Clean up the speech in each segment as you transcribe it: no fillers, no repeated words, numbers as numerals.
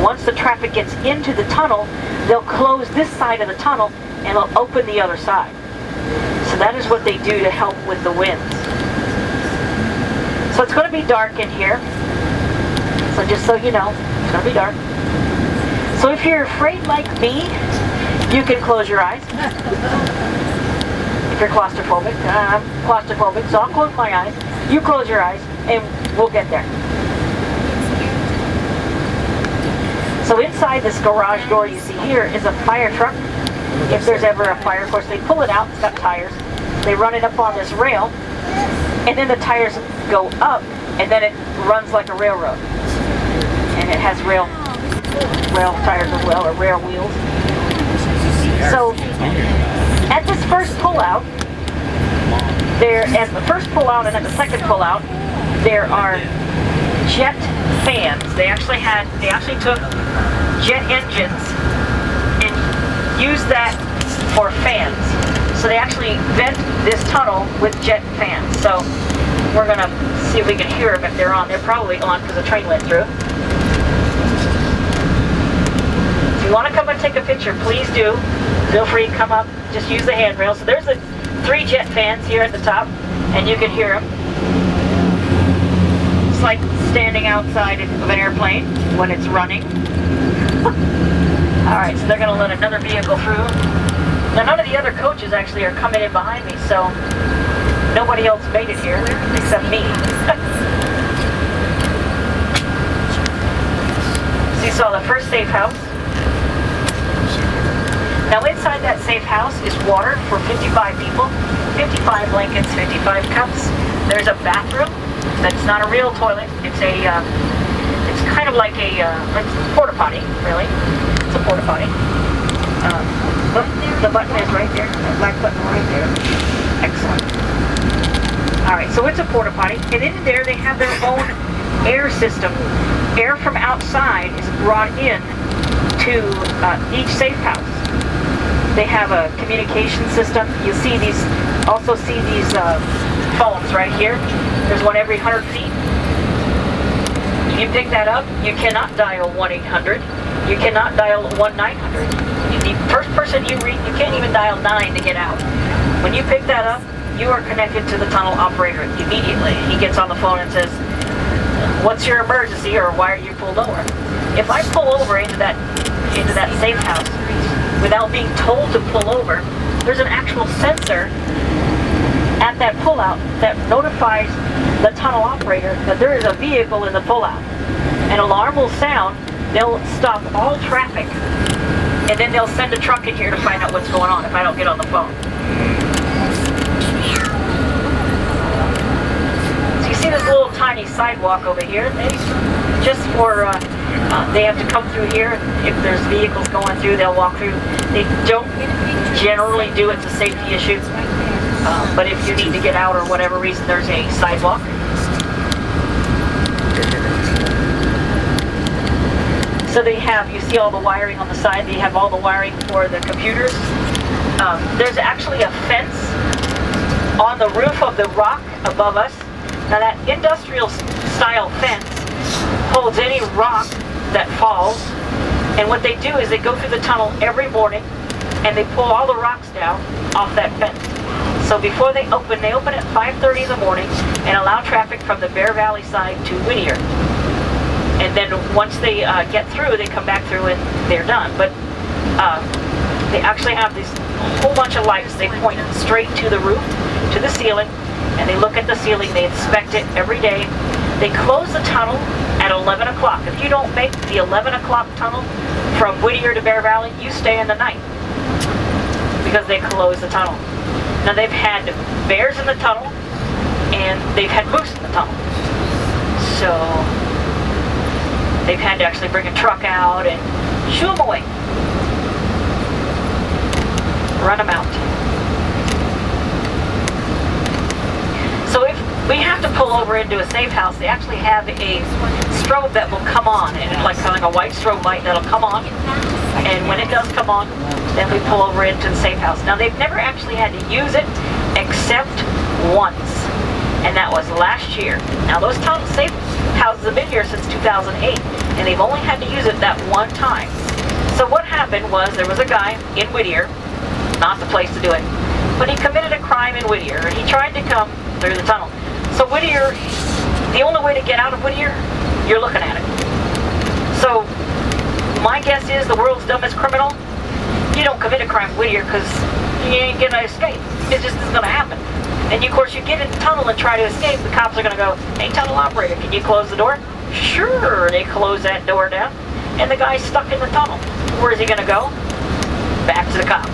once the traffic gets into the tunnel, they'll close this side of the tunnel and they'll open the other side. So that is what they do to help with the winds. So it's going to be dark in here. So just so you know, it's going to be dark. So if you're afraid like me, you can close your eyes. If you're claustrophobic, I'm claustrophobic, so I'll close my eyes. You close your eyes, and we'll get there. So inside this garage door you see here is a fire truck. If there's ever a fire, of course, they pull it out. It's got tires. They run it up on this rail, and then the tires go up, and then it runs like a railroad. And it has rail tires as well, or rail wheels. So at this first pullout, at the first pullout and at the second pullout, there are jet fans. They actually took jet engines and used that for fans. So they actually vent this tunnel with jet fans. So we're gonna see if we can hear them if they're on. They're probably on because the train went through. If you want to come and take a picture, please do. Feel free to come up. Just use the handrail. So there's the 3 jet fans here at the top, and you can hear them. It's like standing outside of an airplane when it's running. Alright, so they're going to let another vehicle through. Now none of the other coaches actually are coming in behind me, so nobody else made it here except me. So you saw the first safe house. Now inside that safe house is water for 55 people, 55 blankets, 55 cups. There's a bathroom that's not a real toilet. It's kind of like a porta potty, really. It's a porta potty. The button is right there. The black button right there. Excellent. All right, so it's a porta potty, and in there they have their own air system. Air from outside is brought in to each safe house. They have a communication system. You see these, also see these phones right here. There's one every 100 feet. You pick that up, you cannot dial 1-800. You cannot dial 1-900. The first person you reach, you can't even dial 9 to get out. When you pick that up, you are connected to the tunnel operator immediately. He gets on the phone and says, "What's your emergency?" or "Why are you pulled over?" If I pull over into that safe house without being told to pull over, there's an actual sensor at that pullout that notifies the tunnel operator that there is a vehicle in the pullout. An alarm will sound, they'll stop all traffic, and then they'll send a truck in here to find out what's going on if I don't get on the phone. So you see this little tiny sidewalk over here? Just for, they have to come through here. If there's vehicles going through, they'll walk through. They don't generally do it. It's a safety issue. But if you need to get out or whatever reason, there's a sidewalk. So they have, you see all the wiring on the side. They have all the wiring for the computers. There's actually a fence on the roof of the rock above us. Now that industrial style fence holds any rock that falls, and what they do is they go through the tunnel every morning and they pull all the rocks down off that fence. So before they open at 5:30 in the morning and allow traffic from the Bear Valley side to Whittier. And then once they get through, they come back through and they're done. But they actually have this whole bunch of lights. They point straight to the roof, to the ceiling, and they look at the ceiling. They inspect it every day. They close the tunnel at 11 o'clock. If you don't make the 11 o'clock tunnel from Whittier to Bear Valley, you stay in the night because they close the tunnel. Now they've had bears in the tunnel and they've had moose in the tunnel. So they've had to actually bring a truck out and shoo them away. Run them out. So if we have to pull over into a safe house, they actually have a strobe that will come on, and it's like kind of like a white strobe light that'll come on. And when it does come on, then we pull over into the safe house. Now they've never actually had to use it except once, and that was last year. Now those safe houses have been here since 2008, and they've only had to use it that one time. So what happened was there was a guy in Whittier, not the place to do it, but he committed a crime in Whittier, and he tried to come through the tunnel. So Whittier, the only way to get out of Whittier, you're looking at it. So my guess is the world's dumbest criminal, you don't commit a crime in Whittier because you ain't gonna escape. It just isn't gonna happen. And of course you get in the tunnel and try to escape, the cops are gonna go, hey tunnel operator, can you close the door? Sure, they close that door down, and the guy's stuck in the tunnel. Where is he gonna go? Back to the cops.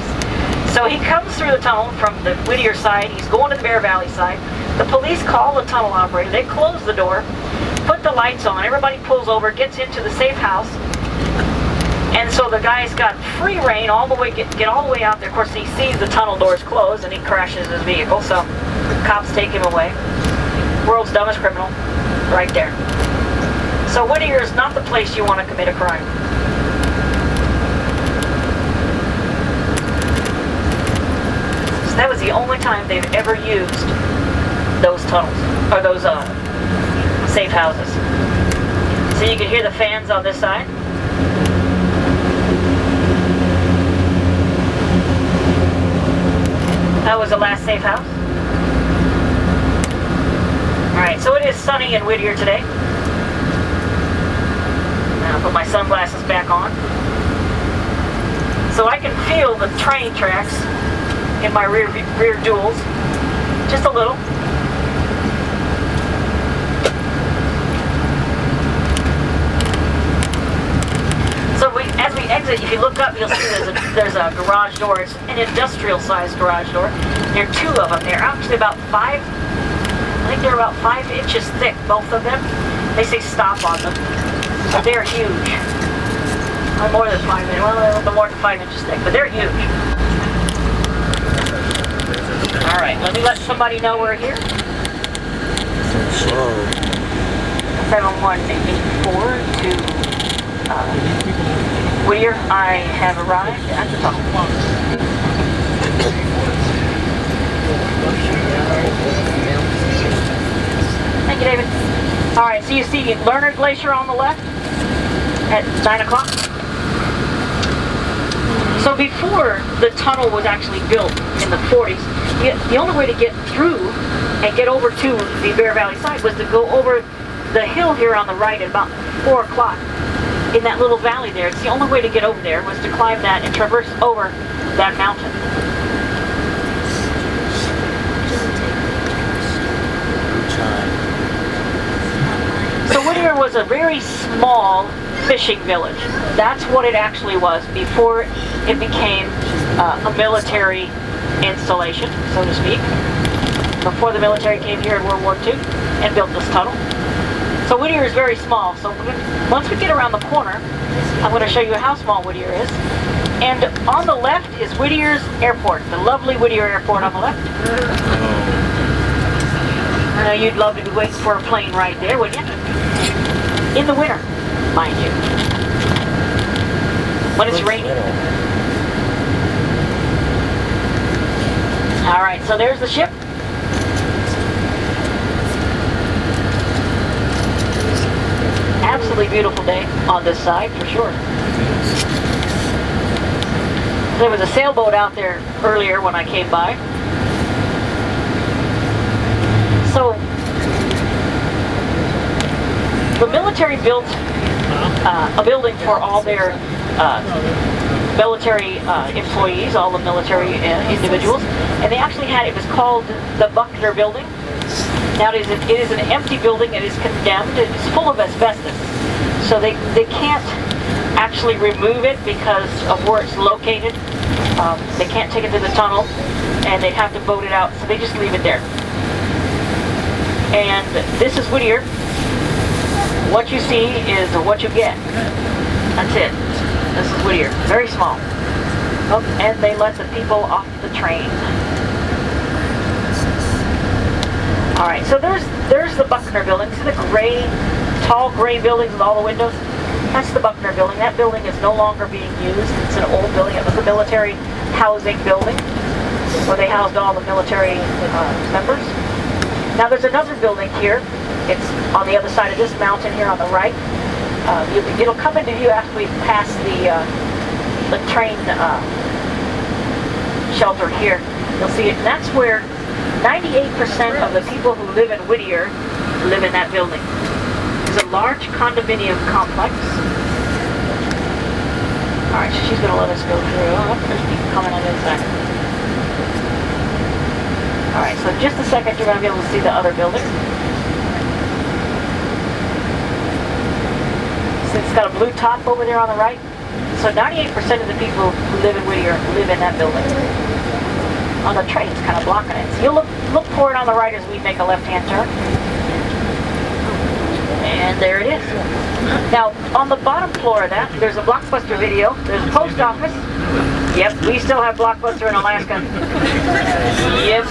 So he comes through the tunnel from the Whittier side, he's going to the Bear Valley side. The police call the tunnel operator, they close the door, put the lights on, everybody pulls over, gets into the safe house, and so the guy's got free reign all the way, get all the way out there. Of course he sees the tunnel doors closed and he crashes his vehicle, so cops take him away. World's dumbest criminal, right there. So Whittier is not the place you want to commit a crime. So that was the only time they've ever used those tunnels, or those safe houses. So you can hear the fans on this side. That was the last safe house. Alright, so it is sunny in Whittier today. Now I'll put my sunglasses back on. So I can feel the train tracks in my rear duals. Just a little. So as we exit, if you look up, you'll see there's a garage door. It's an industrial-sized garage door. There are two of them. They're actually about I think they're about 5 inches thick, both of them. They say stop on them, but they're huge. Well, more than 5 inches. Well, a little bit more than 5 inches thick, but they're huge. All right, let me let somebody know we're here. Slow. 7184 to Whittier. I have arrived at the tunnel. Thank you, David. All right, so you see Leonard Glacier on the left at 9 o'clock. So before the tunnel was actually built in the 40s, the only way to get through and get over to the Bear Valley side was to go over the hill here on the right at about 4 o'clock. In that little valley there, it's the only way to get over there was to climb that and traverse over that mountain. So Whittier was a very small fishing village. That's what it actually was before it became a military installation, so to speak. Before the military came here in World War II and built this tunnel. So Whittier is very small. So once we get around the corner, I'm going to show you how small Whittier is. And on the left is Whittier's airport, the lovely Whittier airport on the left. I know you'd love to be waiting for a plane right there, wouldn't you? In the winter, mind you. When it's raining. All right, so there's the ship. Absolutely beautiful day on this side, for sure. There was a sailboat out there earlier when I came by. So, the military built a building for all their military employees, all the military individuals, and they actually had, it was called the Buckner Building. Now it is an empty building, it is condemned, it's full of asbestos. So they can't actually remove it because of where it's located. They can't take it to the tunnel, and they'd have to boat it out, so they just leave it there. And this is Whittier. What you see is what you get. That's it. This is Whittier. Very small. Oh, and they let the people off the train. Alright, so there's the Buckner Building. See the gray, tall gray buildings with all the windows? That's the Buckner Building. That building is no longer being used. It's an old building. It was a military housing building where they housed all the military members. Now there's another building here. It's on the other side of this mountain here on the right. It'll come into view after we pass the train shelter here. You'll see it. And that's where 98% of the people who live in Whittier live in that building. It's a large condominium complex. Alright, so she's going to let us go through. Oh, there's people coming on the inside. Alright, so in just a second you're going to be able to see the other building. So it's got a blue top over there on the right. So 98% of the people who live in Whittier live in that building. On the train, it's kind of blocking it. So you'll look for it on the right as we make a left-hand turn. And there it is. Now, on the bottom floor of that, there's a Blockbuster video. There's a post office. Yep, we still have Blockbuster in Alaska. Yep.